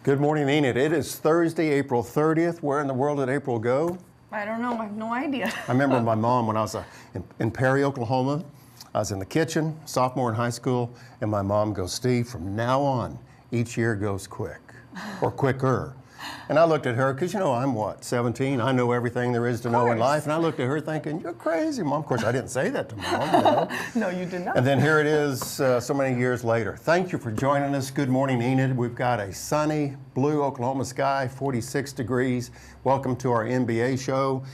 Good morning, Enid. It is Thursday, April 30th. Where in the world did April go? I don't know. I have no idea. I remember my mom when I was in Perry, Oklahoma. I was in the kitchen, sophomore in high school, and my mom goes, Steve, from now on, each year goes quick, or quicker. And I looked at her, because, you know, I'm what, 17? I know everything there is to know in life. And I looked at her thinking, you're crazy, Mom. Of course, I didn't say that to Mom. You know? No, you did not. And then here it is so many years later. Thank you for joining us. Good morning, Enid. We've got a sunny, blue Oklahoma sky, 46 degrees. Welcome to our NBA show,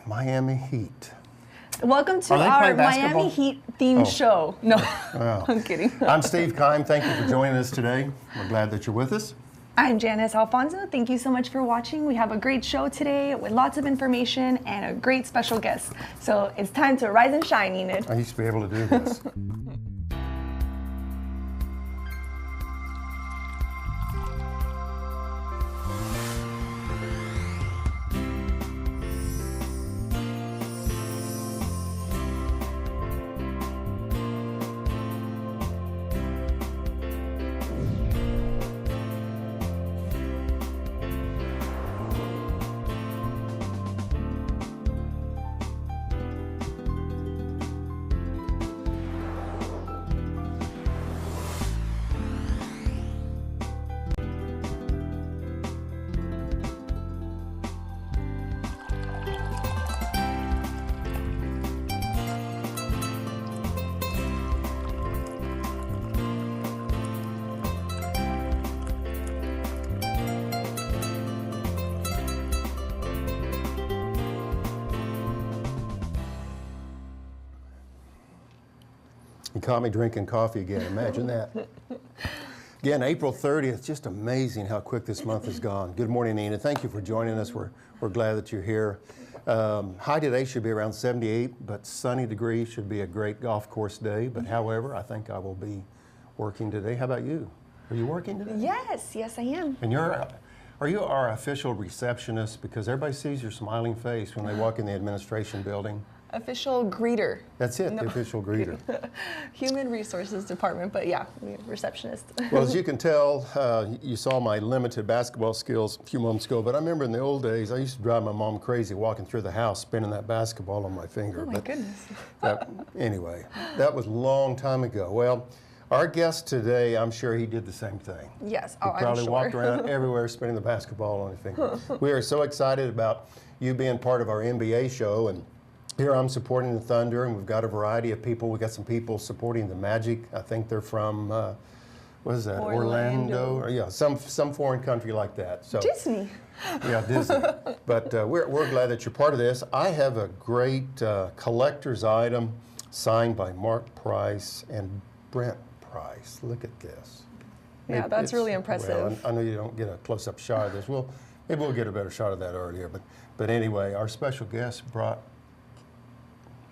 Miami Heat. Welcome to our Miami Heat themed show. No, I'm kidding. I'm Steve Kime. Thank you for joining us today. We're glad that you're with us. I'm Janice. Alfonso, thank you so much for watching. We have a great show today with lots of information and a great special guest. So it's time to rise and shine, Enid. I used to be able to do this. You caught me drinking coffee again. Imagine that. Again, April 30th, just amazing how quick this month has gone. Good morning, Enid. Thank you for joining us. We're glad that you're here. High today should be around 78, but sunny degrees should be a great golf course day. But however, I think I will be working today. How about you? Are you working today? Yes, I am. And are you our official receptionist? Because everybody sees your smiling face when they walk in the administration building. Official greeter. That's it, the official greeter. Human Resources Department, but yeah, receptionist. Well, as you can tell, you saw my limited basketball skills a few moments ago, but I remember in the old days, I used to drive my mom crazy walking through the house, spinning that basketball on my finger. Oh my goodness. Anyway, that was a long time ago. Well, our guest today, I'm sure he did the same thing. Yes, He probably walked around everywhere spinning the basketball on his finger. We are so excited about you being part of our NBA show, and here I'm supporting the Thunder, and we've got a variety of people. We've got some people supporting the Magic. I think they're from, what is that, Orlando? Or, yeah, some foreign country like that. So, Disney. Yeah, Disney. But we're glad that you're part of this. I have a great collector's item signed by Brent Price and Brent Price. Look at this. Yeah, that's really impressive. Well, I know you don't get a close-up shot of this. Maybe we'll get a better shot of that earlier. But anyway, our special guest brought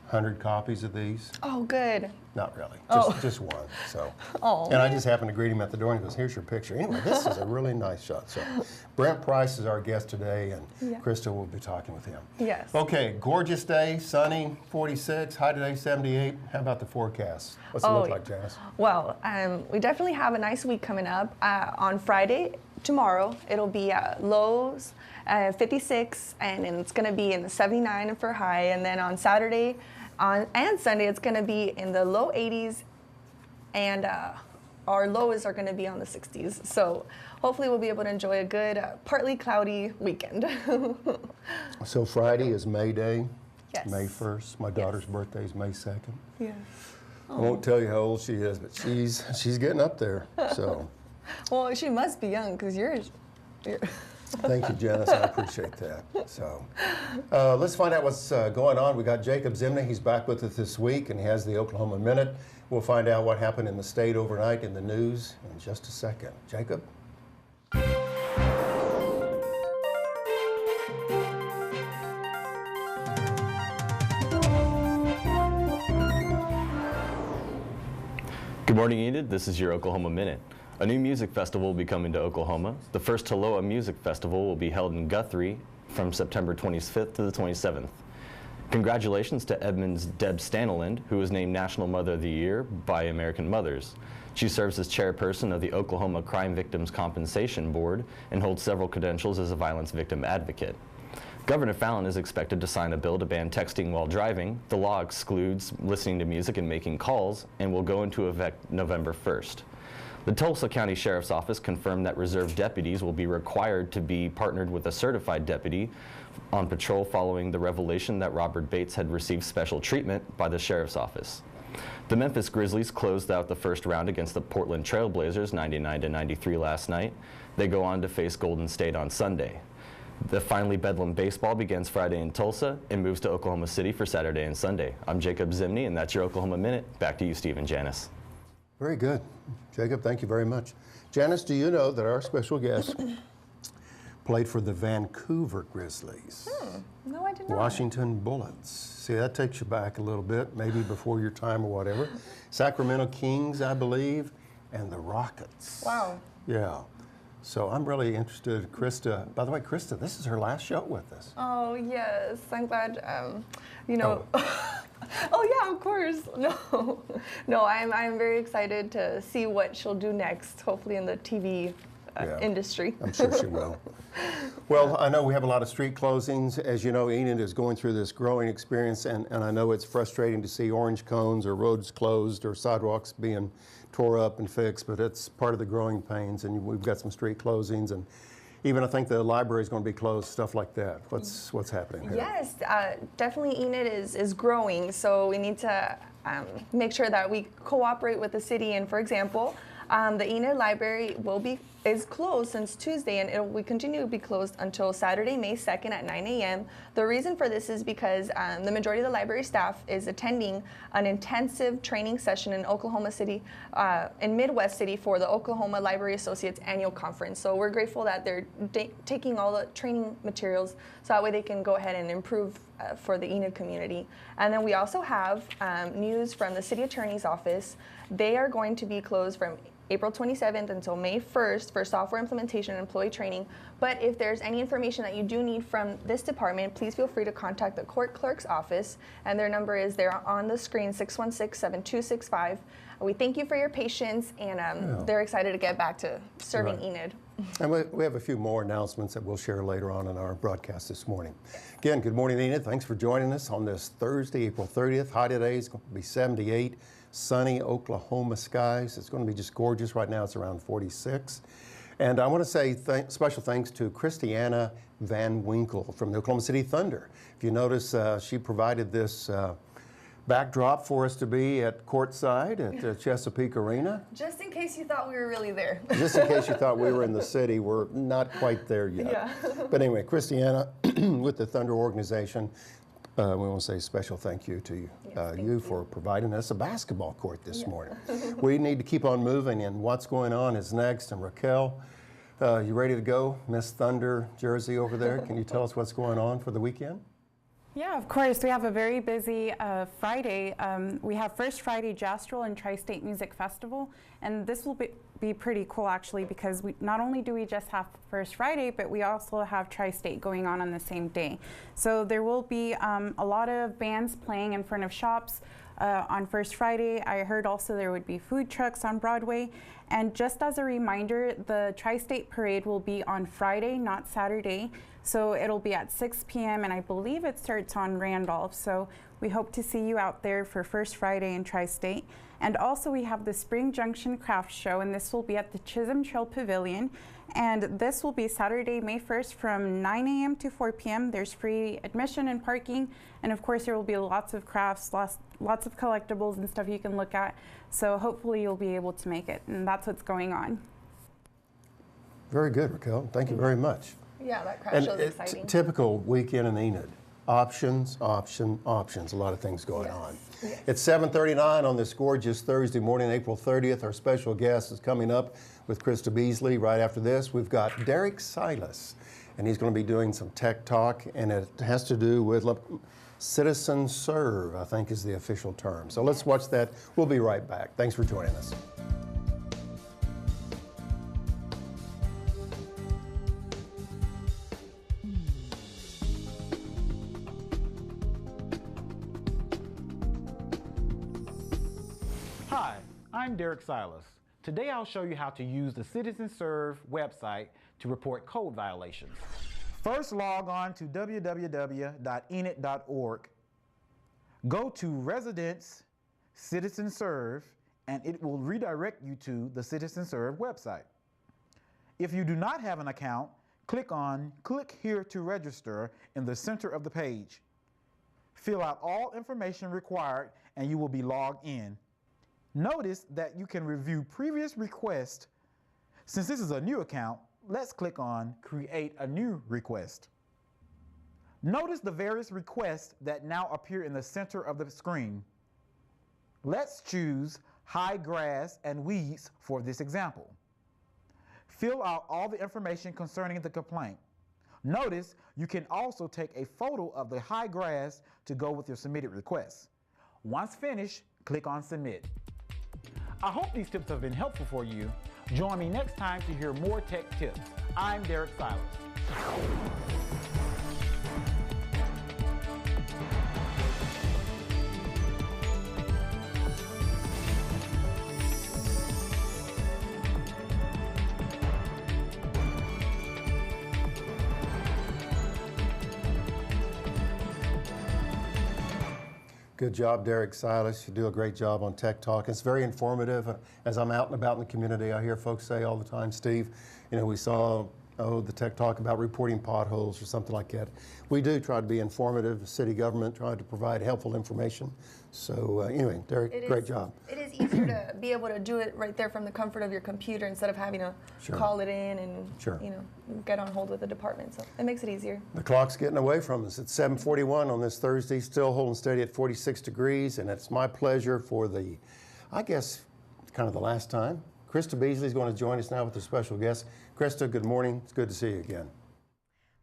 100 copies of these. Oh, good. Not really, just one. So, oh, and I just happened to greet him at the door and he goes, "Here's your picture." Anyway, this is a really nice shot. So, Brent Price is our guest today, and Krista will be talking with him. Yes. Okay, gorgeous day, sunny, 46, high today, 78. How about the forecast? What's it look like, Janice? Well, we definitely have a nice week coming up. On Friday, tomorrow, it'll be lows 56, and it's going to be in the 79 for high, and then on Saturday and Sunday, it's going to be in the low 80s, and our lows are going to be on the 60s. So hopefully we'll be able to enjoy a good, partly cloudy weekend. So Friday is May Day, yes. May 1st. My daughter's birthday is May 2nd. Yes. I won't tell you how old she is, but she's getting up there. So. Well, she must be young, because you're Thank you, Janice. I appreciate that. So, let's find out what's going on. We got Jacob Zimny. He's back with us this week, and he has the Oklahoma Minute. We'll find out what happened in the state overnight in the news in just a second. Jacob? Good morning, Enid. This is your Oklahoma Minute. A new music festival will be coming to Oklahoma. The first Taloa Music Festival will be held in Guthrie from September 25th to the 27th. Congratulations to Edmond's Deb Stanneland, who was named National Mother of the Year by American Mothers. She serves as chairperson of the Oklahoma Crime Victims Compensation Board and holds several credentials as a violence victim advocate. Governor Fallin is expected to sign a bill to ban texting while driving. The law excludes listening to music and making calls and will go into effect November 1st. The Tulsa County Sheriff's Office confirmed that reserve deputies will be required to be partnered with a certified deputy on patrol following the revelation that Robert Bates had received special treatment by the Sheriff's Office. The Memphis Grizzlies closed out the first round against the Portland Trail Blazers 99-93 last night. They go on to face Golden State on Sunday. The Finally Bedlam baseball begins Friday in Tulsa and moves to Oklahoma City for Saturday and Sunday. I'm Jacob Zimny, and that's your Oklahoma Minute. Back to you, Steve and Janice. Very good. Jacob, thank you very much. Janice, do you know that our special guest played for the Vancouver Grizzlies? No, I did not. Washington Bullets. See, that takes you back a little bit, maybe before your time or whatever. Sacramento Kings, I believe, and the Rockets. Wow. Yeah. So I'm really interested, Krista. By the way, Krista, this is her last show with us. Oh, yes. I'm glad, you know. Oh, yeah, of course. No, I'm very excited to see what she'll do next, hopefully in the TV industry. I'm sure she will. Well, I know we have a lot of street closings. As you know, Enid is going through this growing experience, and I know it's frustrating to see orange cones or roads closed or sidewalks being tore up and fixed, but it's part of the growing pains, and we've got some street closings, and even I think the library is going to be closed, stuff like that. What's happening here? Yes, definitely Enid is growing, so we need to make sure that we cooperate with the city. And for example, the Enid Library is closed since Tuesday, and it will continue to be closed until Saturday, May 2nd at 9 a.m. The reason for this is because the majority of the library staff is attending an intensive training session in Oklahoma City, in Midwest City, for the Oklahoma Library Associates annual conference. So we're grateful that they're taking all the training materials so that way they can go ahead and improve for the Enid community. And then we also have news from the city attorney's office. They are going to be closed from April 27th until May 1st for software implementation and employee training. But if there's any information that you do need from this department, please feel free to contact the court clerk's office, and their number is there on the screen, 616-7265. We thank you for your patience, and they're excited to get back to serving Enid. And we have a few more announcements that we'll share later on in our broadcast this morning. Again, good morning, Enid. Thanks for joining us on this Thursday, April 30th. High today is going to be 78. Sunny Oklahoma skies. It's going to be just gorgeous. Right now it's around 46. And I want to say special thanks to Christiana Van Winkle from the Oklahoma City Thunder. If you notice, she provided this backdrop for us to be at courtside at Chesapeake Arena. Just in case you thought we were really there. Just in case you thought we were in the city, we're not quite there yet. Yeah. But anyway, Christiana with the Thunder organization, we want to say a special thank you to you for providing us a basketball court this morning. We need to keep on moving, and what's going on is next. And Raquel, you ready to go? Miss Thunder jersey over there. Can you tell us what's going on for the weekend? Yeah, of course. We have a very busy Friday. We have First Friday Jastrol and Tri-State Music Festival, and this will be pretty cool actually, because not only do we just have First Friday, but we also have Tri-State going on the same day. So there will be a lot of bands playing in front of shops on First Friday. I heard also there would be food trucks on Broadway. And just as a reminder, the Tri-State Parade will be on Friday, not Saturday. So it'll be at 6 p.m. and I believe it starts on Randolph. So we hope to see you out there for First Friday in Tri-State. And also we have the Spring Junction Craft Show, and this will be at the Chisholm Trail Pavilion. And this will be Saturday, May 1st from 9 a.m. to 4 p.m. There's free admission and parking. And of course there will be lots of crafts, lots of collectibles and stuff you can look at. So hopefully you'll be able to make it. And that's what's going on. Very good, Raquel. Thank you very much. Yeah, that craft show is exciting. Typical weekend in Enid. Options, options. A lot of things going on. Yes. It's 7:39 on this gorgeous Thursday morning, April 30th. Our special guest is coming up with Krista Beasley. Right after this, we've got Derrick Silas, and he's going to be doing some tech talk, and it has to do with citizen serve, I think is the official term. So let's watch that. We'll be right back. Thanks for joining us. Hi, I'm Derrick Silas, Today I'll show you how to use the CitizenServe website to report code violations. First, log on to www.enid.org. Go to Residents CitizenServe, and it will redirect you to the CitizenServe website. If you do not have an account, click on Click Here to Register in the center of the page. Fill out all information required and you will be logged in. Notice that you can review previous requests. Since this is a new account, let's click on Create a New Request. Notice the various requests that now appear in the center of the screen. Let's choose High Grass and Weeds for this example. Fill out all the information concerning the complaint. Notice you can also take a photo of the high grass to go with your submitted request. Once finished, click on Submit. I hope these tips have been helpful for you. Join me next time to hear more tech tips. I'm Derrick Silas. Good job, Derrick, Silas. You do a great job on Tech Talk. It's very informative. As I'm out and about in the community, I hear folks say all the time, Steve, you know, we saw the Tech Talk about reporting potholes or something like that. We do try to be informative. The city government tried to provide helpful information. So anyway, Derrick, great job. It is easier to be able to do it right there from the comfort of your computer instead of having to call it in and you know, get on hold with the department. So it makes it easier. The clock's getting away from us. It's 7:41 on this Thursday, still holding steady at 46 degrees, and it's my pleasure for the, I guess, kind of the last time. Krista Beasley is going to join us now with a special guest. Krista, good morning. It's good to see you again.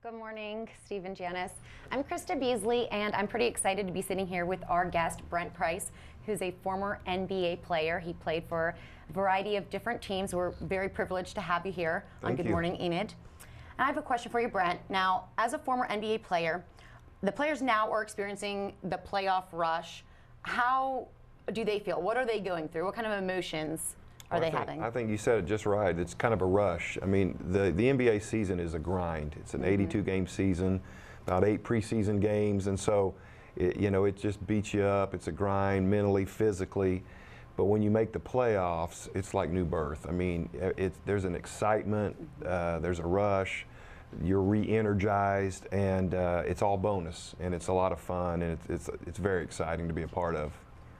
Good morning, Steve and Janice. I'm Krista Beasley, and I'm pretty excited to be sitting here with our guest, Brent Price, who's a former NBA player. He played for a variety of different teams. We're very privileged to have you here on Good Morning Enid. And I have a question for you, Brent. Now, as a former NBA player, the players now are experiencing the playoff rush. How do they feel? What are they going through? What kind of emotions are they having? I think you said it just right. It's kind of a rush. I mean, the NBA season is a grind. It's an 82-game season, about 8 preseason games, and so it just beats you up. It's a grind mentally, physically. But when you make the playoffs, it's like new birth. I mean, there's an excitement, there's a rush, you're re-energized, and it's all bonus, and it's a lot of fun, and it's very exciting to be a part of.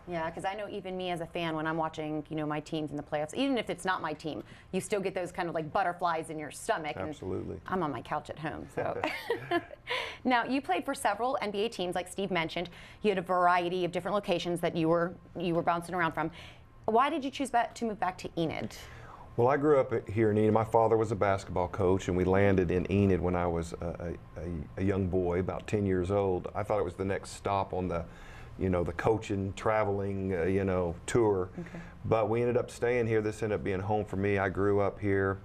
Yeah, because I know even me as a fan, when I'm watching, my teams in the playoffs, even if it's not my team, you still get those kind of like butterflies in your stomach. Absolutely. And I'm on my couch at home, so. Now, you played for several NBA teams, like Steve mentioned. You had a variety of different locations that you were bouncing around from. Why did you choose to move back to Enid? Well, I grew up here in Enid. My father was a basketball coach, and we landed in Enid when I was a young boy, about 10 years old. I thought it was the next stop on the the coaching, traveling, tour. Okay. But we ended up staying here. This ended up being home for me. I grew up here.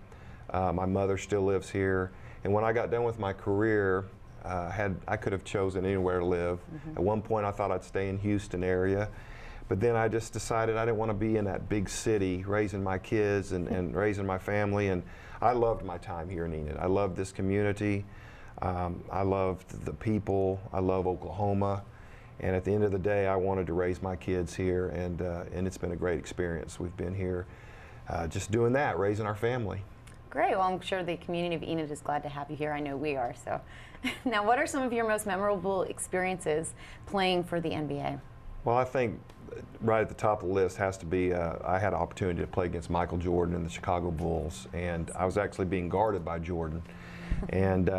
My mother still lives here. And when I got done with my career, I could have chosen anywhere to live. At one point, I thought I'd stay in Houston area. But then I just decided I didn't want to be in that big city raising my kids and raising my family. And I loved my time here in Enid. I loved this community. I loved the people. I love Oklahoma. And at the end of the day, I wanted to raise my kids here, and it's been a great experience. We've been here just doing that, raising our family. Great. Well, I'm sure the community of Enid is glad to have you here. I know we are. So, now, what are some of your most memorable experiences playing for the NBA? Well, I think right at the top of the list has to be I had an opportunity to play against Michael Jordan and the Chicago Bulls, and I was actually being guarded by Jordan. And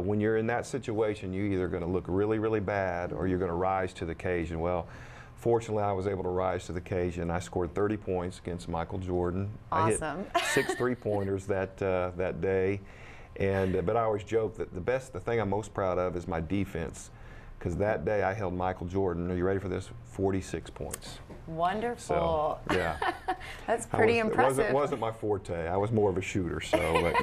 when you're in that situation, you're either going to look really, really bad or you're going to rise to the occasion. Well, fortunately, I was able to rise to the occasion. I scored 30 points against Michael Jordan. Awesome. I hit 6 3-pointers that day. But I always joke that the thing I'm most proud of is my defense, because that day I held Michael Jordan, are you ready for this, 46 points. Wonderful. So, yeah. That's pretty impressive. It wasn't my forte. I was more of a shooter. So,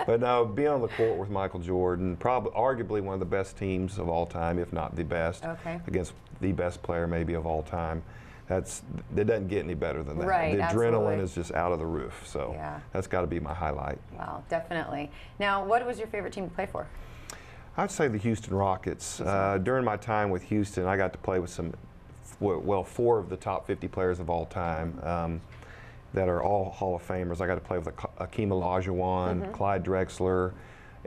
but no, being on the court with Michael Jordan, arguably one of the best teams of all time, if not the best, against the best player maybe of all time. it doesn't get any better than that. Right, The absolutely. adrenaline is just out of the roof. So Yeah. that's got to be my highlight. Wow, definitely. Now, what was your favorite team to play for? I'd say the Houston Rockets. During my time with Houston, I got to play with four of the top 50 players of all time that are all Hall of Famers. I got to play with Kime Olajuwon, Clyde Drexler,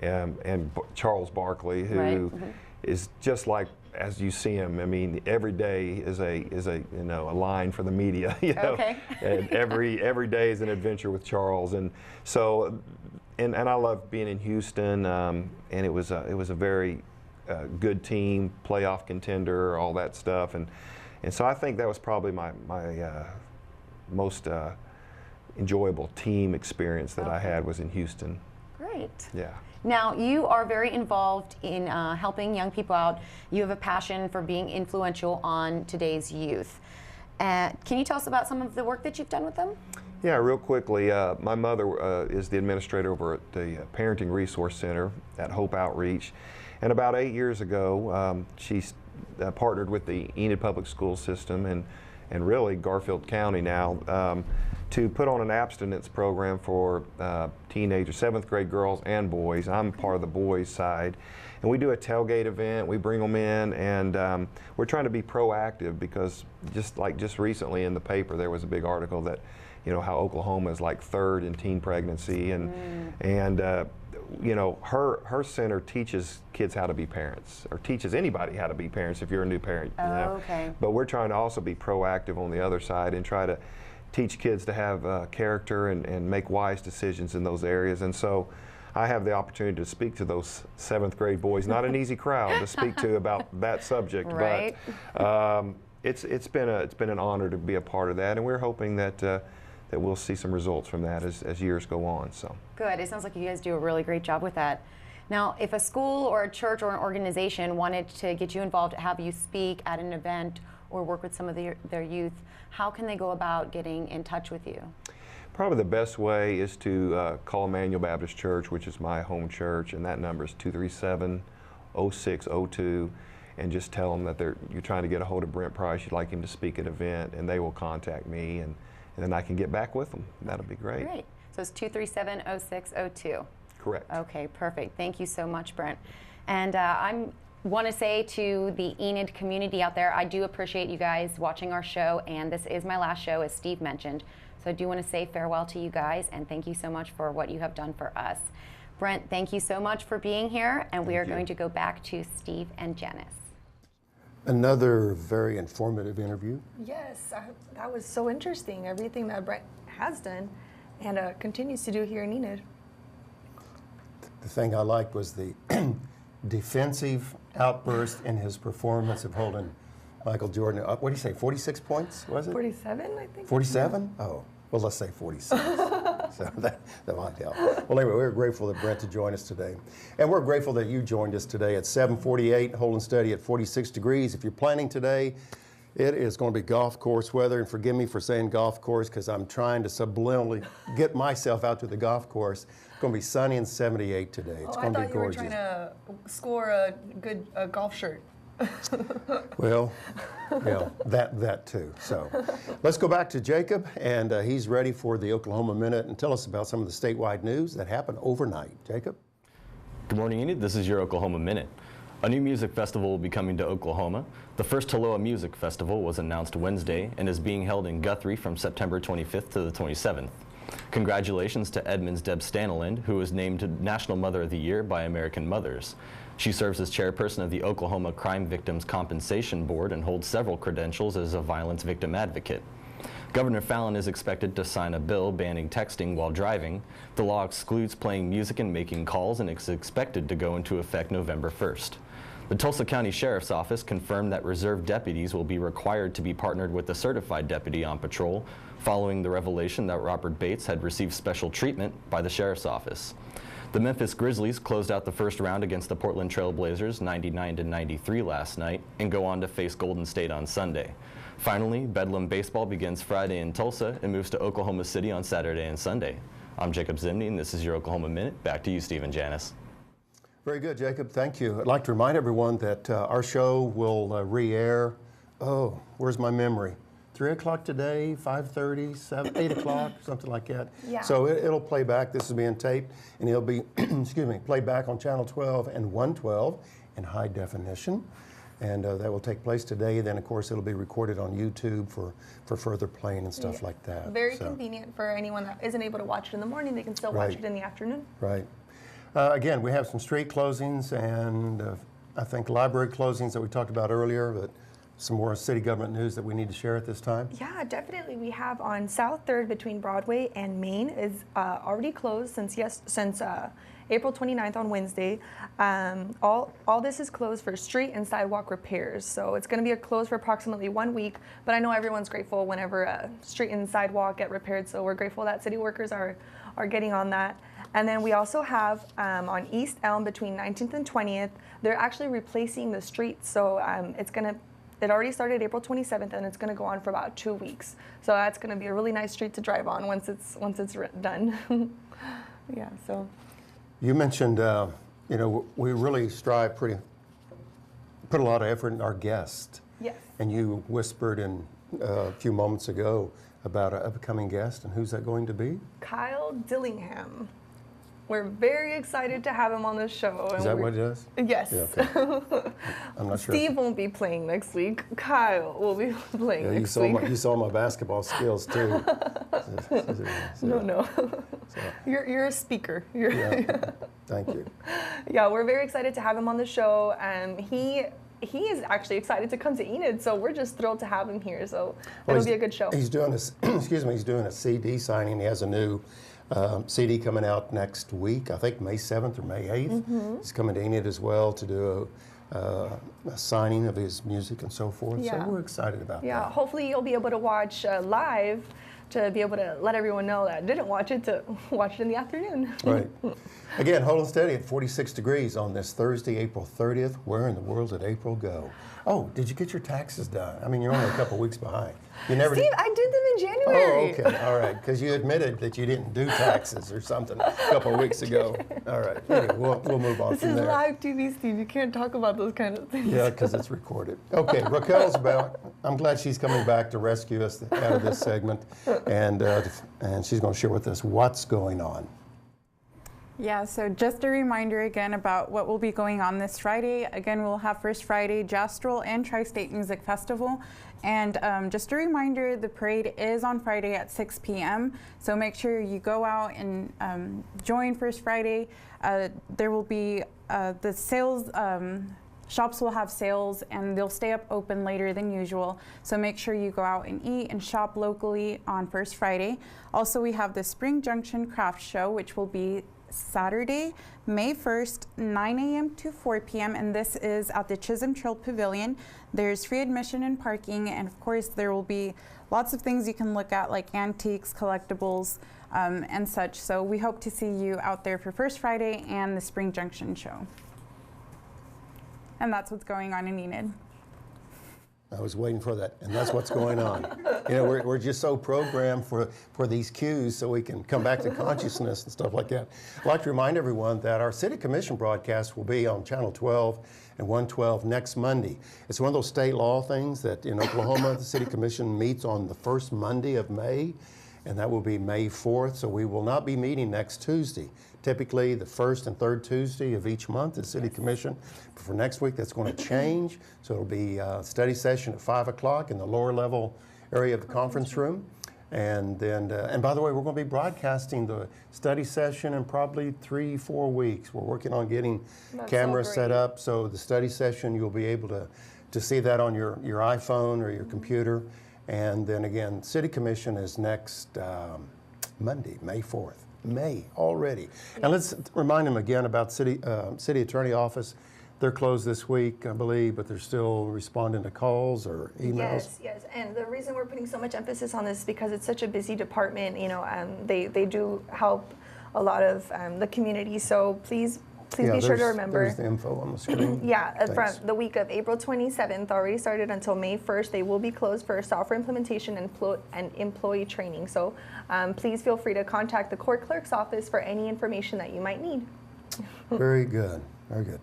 and Charles Barkley, who is just like as you see him. I mean, every day is a a line for the media. You know? Okay. And every day is an adventure with Charles, and so. And I love being in Houston, and it was a very good team, playoff contender, all that stuff, and so I think that was probably my most enjoyable team experience that I had was in Houston. Great. Yeah. Now, you are very involved in helping young people out. You have a passion for being influential on today's youth. Can you tell us about some of the work that you've done with them? Yeah, real quickly, my mother is the administrator over at the Parenting Resource Center at Hope Outreach. And about 8 years ago, she partnered with the Enid Public School System and really Garfield County now to put on an abstinence program for teenagers, 7th grade girls and boys. I'm part of the boys side. And we do a tailgate event, we bring them in, and we're trying to be proactive because just recently in the paper there was a big article that how Oklahoma is like 3rd in teen pregnancy, and her center teaches kids how to be parents, or teaches anybody how to be parents if you're a new parent. Okay. But we're trying to also be proactive on the other side and try to teach kids to have character and make wise decisions in those areas. And so I have the opportunity to speak to those 7th grade boys. Not an easy crowd to speak to about that subject, right. But it's been an honor to be a part of that, and we're hoping that we'll see some results from that as years go on. So good. It sounds like you guys do a really great job with that. Now, if a school or a church or an organization wanted to get you involved, have you speak at an event or work with some of their youth, how can they go about getting in touch with you? Probably the best way is to call Emmanuel Baptist Church, which is my home church, and that number is 237-0602, and just tell them that you're trying to get a hold of Brent Price, you'd like him to speak at an event, and they will contact me, and then I can get back with them. That'll be great. Great. So it's 237-0602. Correct. Okay, perfect. Thank you so much, Brent. And I want to say to the Enid community out there, I do appreciate you guys watching our show, and this is my last show, as Steve mentioned. So I do want to say farewell to you guys, and thank you so much for what you have done for us. Brent, thank you so much for being here, and we are going to go back to Steve and Janice. Another very informative interview. Yes, that was so interesting, everything that Brent has done and continues to do here in Enid. The thing I liked was the defensive outburst in his performance of holding Michael Jordan up. What do you say, 46 points, was it? 47, I think. 47? Oh, well, let's say 46. So that might help. Well, anyway, we're grateful that Brent to join us today. And we're grateful that you joined us today at 7:48, holding steady at 46 degrees. If you're planning today, it is going to be golf course weather. And forgive me for saying golf course because I'm trying to subliminally get myself out to the golf course. It's going to be sunny and 78 today. It's going to be gorgeous. I thought you were trying to score a good golf shirt. Well, yeah, that too. So let's go back to Jacob, and he's ready for the Oklahoma Minute, and tell us about some of the statewide news that happened overnight. Jacob? Good morning, Enid. This is your Oklahoma Minute. A new music festival will be coming to Oklahoma. The first Taloa Music Festival was announced Wednesday and is being held in Guthrie from September 25th to the 27th. Congratulations to Edmonds Deb Stanneland, who was named National Mother of the Year by American Mothers. She serves as chairperson of the Oklahoma Crime Victims Compensation Board and holds several credentials as a violence victim advocate. Governor Fallin is expected to sign a bill banning texting while driving. The law excludes playing music and making calls and is expected to go into effect November 1st. The Tulsa County Sheriff's Office confirmed that reserve deputies will be required to be partnered with a certified deputy on patrol following the revelation that Robert Bates had received special treatment by the Sheriff's Office. The Memphis Grizzlies closed out the first round against the Portland Trail Blazers 99-93 last night and go on to face Golden State on Sunday. Finally, Bedlam baseball begins Friday in Tulsa and moves to Oklahoma City on Saturday and Sunday. I'm Jacob Zimny, and this is your Oklahoma Minute. Back to you, Steve and Janice. Very good, Jacob. Thank you. I'd like to remind everyone that our show will re-air, where's my memory? 3 o'clock today, 5:30, 8 o'clock, something like that. Yeah. So it'll play back. This is being taped, and it'll be, excuse me, played back on Channel 12 and 112 in high definition. And that will take place today. Then, of course, it'll be recorded on YouTube for further playing and stuff like that. Very convenient for anyone that isn't able to watch it in the morning. They can still watch it in the afternoon. Right. Again, we have some street closings and I think library closings that we talked about earlier, but some more city government news that we need to share at this time. Yeah, definitely. We have on South 3rd between Broadway and Main is already closed since April 29th on Wednesday. All this is closed for street and sidewalk repairs. So it's going to be closed for approximately 1 week, but I know everyone's grateful whenever street and sidewalk get repaired. So we're grateful that city workers are getting on that. And then we also have on East Elm between 19th and 20th, they're actually replacing the street. So it already started April 27th, and it's going to go on for about 2 weeks. So that's going to be a really nice street to drive on once it's done. Yeah. So. You mentioned, we really put a lot of effort in our guest. Yes. And you whispered a few moments ago about an upcoming guest, and who's that going to be? Kyle Dillingham. We're very excited to have him on the show. Is that what it is? Yes. Yeah, okay. I'm not sure. Steve won't be playing next week. Kyle will be playing next week. You saw my basketball skills too. No. You're a speaker. Yeah. Thank you. Yeah, we're very excited to have him on the show. He is actually excited to come to Enid, so we're just thrilled to have him here. So it'll be a good show. He's doing he's doing a CD signing. He has a new CD coming out next week, I think May 7th or May 8th. Mm-hmm. He's coming to Enid as well to do a signing of his music and so forth. Yeah. So we're excited about that. Yeah, hopefully you'll be able to watch live to be able to let everyone know that didn't watch it to watch it in the afternoon. Right. Again, holding steady at 46 degrees on this Thursday, April 30th. Where in the world did April go? Oh, did you get your taxes done? I mean, you're only a couple weeks behind. You never Steve, I did them in January. Oh, okay. All right. Because you admitted that you didn't do taxes or something a couple of weeks ago. All right. Anyway, we'll move on This from is there. live TV, Steve. You can't talk about those kind of things. Yeah, because it's recorded. Okay, Raquel's back. I'm glad she's coming back to rescue us out of this segment, and she's going to share with us what's going on. Yeah, so just a reminder again about what will be going on this Friday. Again, we'll have First Friday Jastrol and Tri-State Music Festival. And just a reminder, the parade is on Friday at 6 p.m. So make sure you go out and join First Friday. There will be the sales, shops will have sales and they'll stay up open later than usual. So make sure you go out and eat and shop locally on First Friday. Also, we have the Spring Junction Craft Show, which will be Saturday, May 1st, 9 a.m. to 4 p.m. and this is at the Chisholm Trail Pavilion. There's free admission and parking, and of course there will be lots of things you can look at like antiques, collectibles, and such. So we hope to see you out there for First Friday and the Spring Junction Show. And that's what's going on in Enid. I was waiting for that, and that's what's going on. You know, we're just so programmed for these cues so we can come back to consciousness and stuff like that. I'd like to remind everyone that our City Commission broadcast will be on Channel 12 and 112 next Monday. It's one of those state law things that in Oklahoma, the City Commission meets on the first Monday of May, and that will be May 4th, so we will not be meeting next Tuesday. Typically, the first and third Tuesday of each month is City Commission. But for next week, that's going to change. So it'll be a study session at 5 o'clock in the lower level area of the conference room. And then, and by the way, we're going to be broadcasting the study session in probably 3-4 weeks. We're working on getting cameras set up. So the study session, you'll be able to see that on your iPhone or your computer. And then again, City Commission is next Monday, May 4th. May already. And let's remind them again about City Attorney Office. They're closed this week, I believe, but they're still responding to calls or emails. Yes. And the reason we're putting so much emphasis on this is because it's such a busy department. You know, they do help a lot of the community. So please be sure to remember. There's the info on the screen. Yeah, from the week of April 27th already started until May 1st, they will be closed for software implementation and employee training. So please feel free to contact the court clerk's office for any information that you might need. Very good. Very good.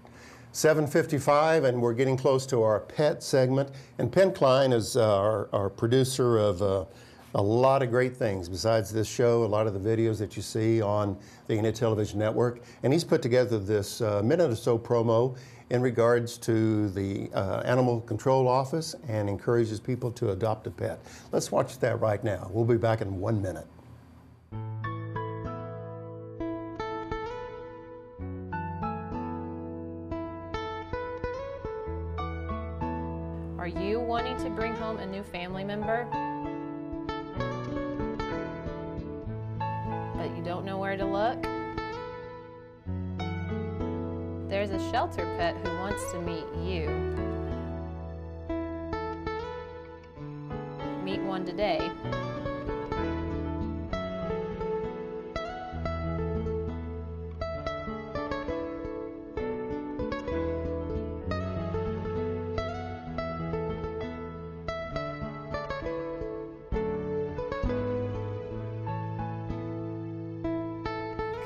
7:55, and we're getting close to our pet segment. And Penn Klein is our producer of a lot of great things besides this show, a lot of the videos that you see on the Enid Television Network. And he's put together this minute or so promo in regards to the Animal Control Office and encourages people to adopt a pet. Let's watch that right now. We'll be back in 1 minute. Are you wanting to bring home a new family member, but you don't know where to look? There's a shelter pet who wants to meet you. Meet one today.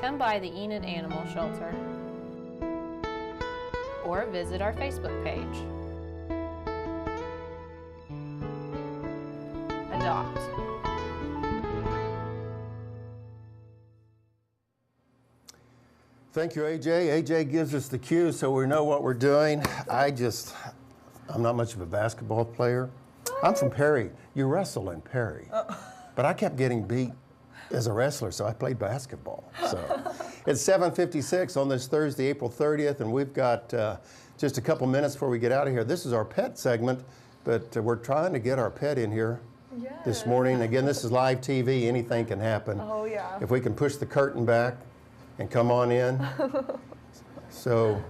Come by the Enid Animal Shelter or visit our Facebook page. Adopt. Thank you, AJ. AJ gives us the cue so we know what we're doing. I'm not much of a basketball player. I'm from Perry. You wrestle in Perry. But I kept getting beat as a wrestler, so I played basketball. So it's 7:56 on this Thursday, April 30th, and we've got just a couple minutes before we get out of here. This is our pet segment, but we're trying to get our pet in here this morning. Again, this is live TV. Anything can happen. Oh, yeah. If we can push the curtain back and come on in. So,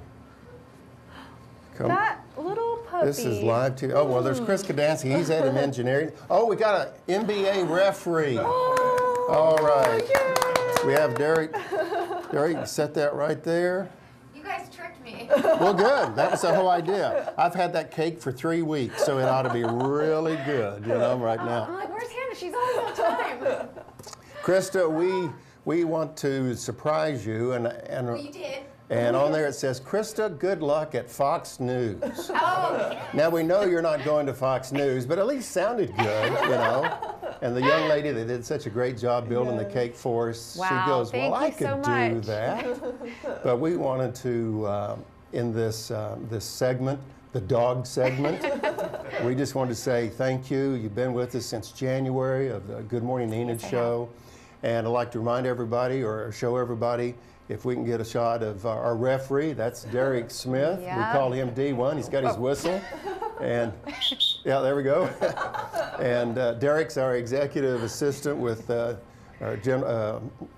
come. That little puppy. This is live TV. Oh, well, there's Chris Kadansky. He's head of engineering. Oh, we got an NBA referee. All right. We have Derrick. Derrick, set that right there. You guys tricked me. Well, good. That was the whole idea. I've had that cake for 3 weeks, so it ought to be really good, right now. I'm like, where's Hannah? She's always on time. Krista, we want to surprise you, and Well, you did. And on there it says, Krista, good luck at Fox News. Oh. Now we know you're not going to Fox News, but at least sounded good, And the young lady that did such a great job building the cake for us, Wow, she goes, well, I thank you could so do much. that. But we wanted to, in this segment, the dog segment, we just wanted to say thank you. You've been with us since January of the Good Morning Enid show. And I'd like to remind everybody or show everybody if we can get a shot of our referee. That's Derrick Smith. Yeah. We call him D1. He's got his whistle. And yeah, there we go. And Derrick's our executive assistant with our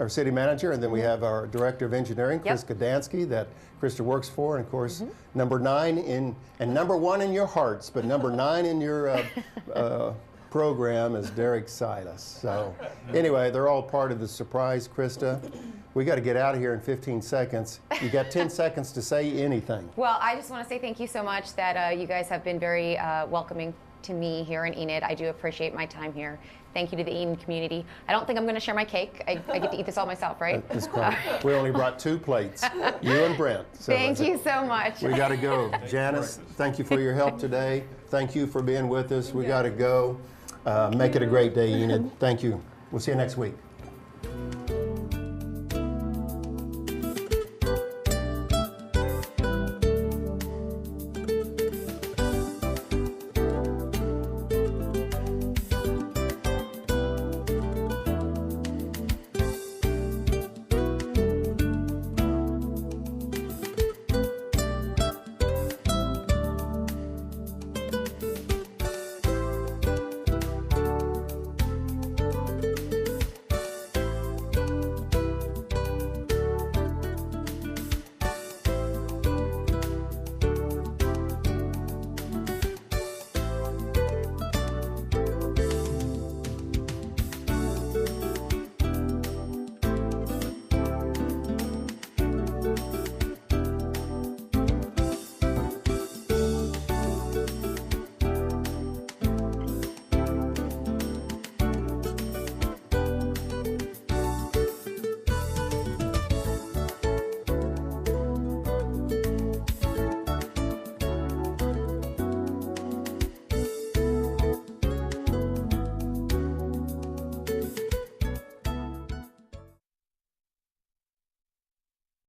city manager. And then we have our director of engineering, Chris Kadansky, that Krista works for. And of course, number 9 and number 1 in your hearts, but number 9 in your program is Derrick Silas. So anyway, they're all part of the surprise, Krista. We got to get out of here in 15 seconds. You got 10 seconds to say anything. Well, I just want to say thank you so much that you guys have been very welcoming to me here in Enid. I do appreciate my time here. Thank you to the Enid community. I don't think I'm going to share my cake. I get to eat this all myself, right? That's correct. We only brought 2 plates, you and Brent. So thank you so much. We got to go. Janice, thank you for your help today. Thank you for being with us. We got to go. Make it a great day, Enid. Thank you. We'll see you next week.